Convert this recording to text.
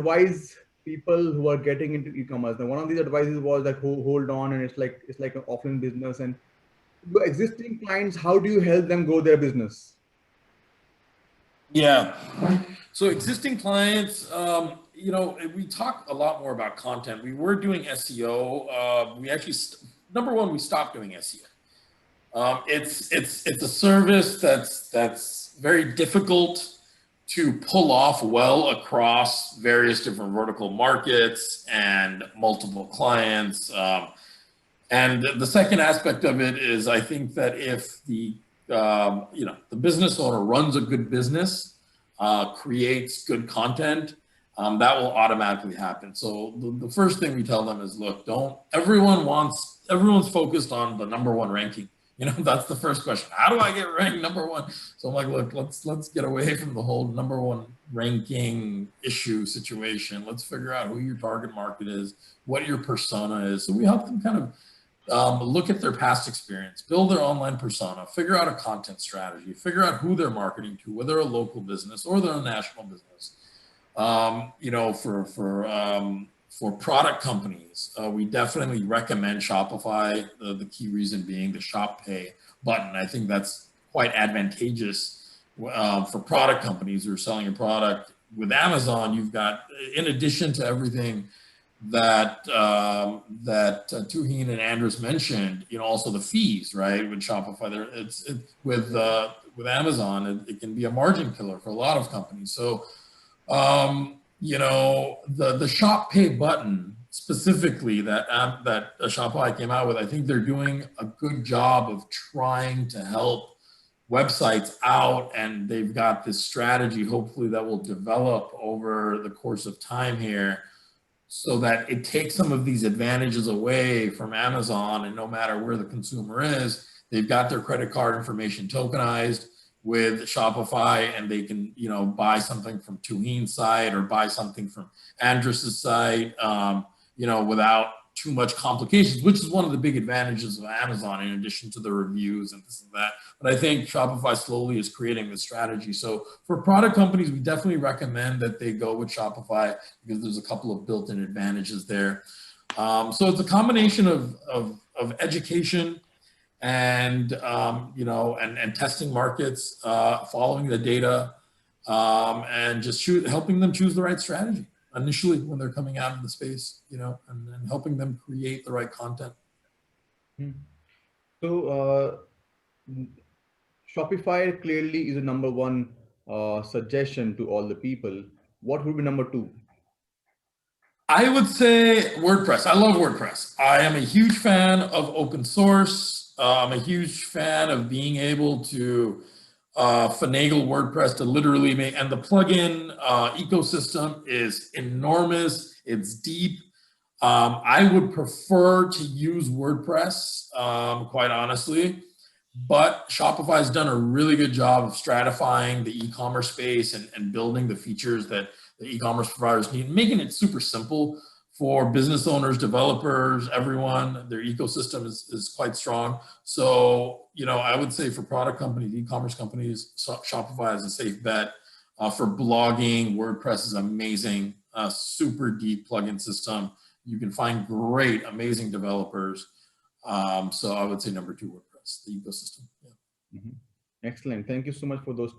advise people who are getting into e-commerce? Now, one of these advices was that hold on, and it's like an offline business. And your existing clients, how do you help them grow their business? Yeah. So existing clients, we talk a lot more about content. We were doing SEO. We actually, number one, we stopped doing SEO. It's a service that's very difficult to pull off well across various different vertical markets and multiple clients. And the second aspect of it is, I think that if the business owner runs a good business, creates good content, that will automatically happen. So the first thing we tell them is, look, everyone's focused on the number one ranking. That's the first question. How do I get ranked number one? So I'm like, look, let's get away from the whole number one ranking issue situation. Let's figure out who your target market is, what your persona is. So we help them kind of look at their past experience, build their online persona, figure out a content strategy, figure out who they're marketing to, whether a local business or they're a national business. For product companies, we definitely recommend Shopify. The key reason being the Shop Pay button. I think that's quite advantageous for product companies who are selling a product. With Amazon, you've got, in addition to everything that Tuhin and Andres mentioned, also the fees, right? With Shopify, with Amazon, it can be a margin killer for a lot of companies. So, the Shop Pay button specifically that Shopify came out with, I think they're doing a good job of trying to help websites out, and they've got this strategy, hopefully, that will develop over the course of time here, so that it takes some of these advantages away from Amazon. And no matter where the consumer is, they've got their credit card information tokenized with Shopify, and they can, buy something from Tuhin's site or buy something from Andres's site, without too much complications, which is one of the big advantages of Amazon, in addition to the reviews and this and that. But I think Shopify slowly is creating this strategy. So for product companies, we definitely recommend that they go with Shopify, because there's a couple of built-in advantages there. So it's a combination of education and and testing markets, following the data, and just helping them choose the right strategy initially when they're coming out of the space, and helping them create the right content. So Shopify clearly is a number one suggestion to all the people. What would be number two? I would say WordPress. I love WordPress. I am a huge fan of open source. I'm a huge fan of being able to finagle WordPress to literally make, and the plugin ecosystem is enormous. It's deep. I would prefer to use WordPress, quite honestly, but Shopify has done a really good job of stratifying the e-commerce space and building the features that the e-commerce providers need, making it super simple for business owners, developers, everyone. Their ecosystem is quite strong. So, I would say for product companies, e-commerce companies, Shopify is a safe bet. For blogging, WordPress is amazing, super deep plugin system. You can find great, amazing developers. So I would say number two, WordPress, the ecosystem. Yeah. Excellent. Thank you so much for those tips.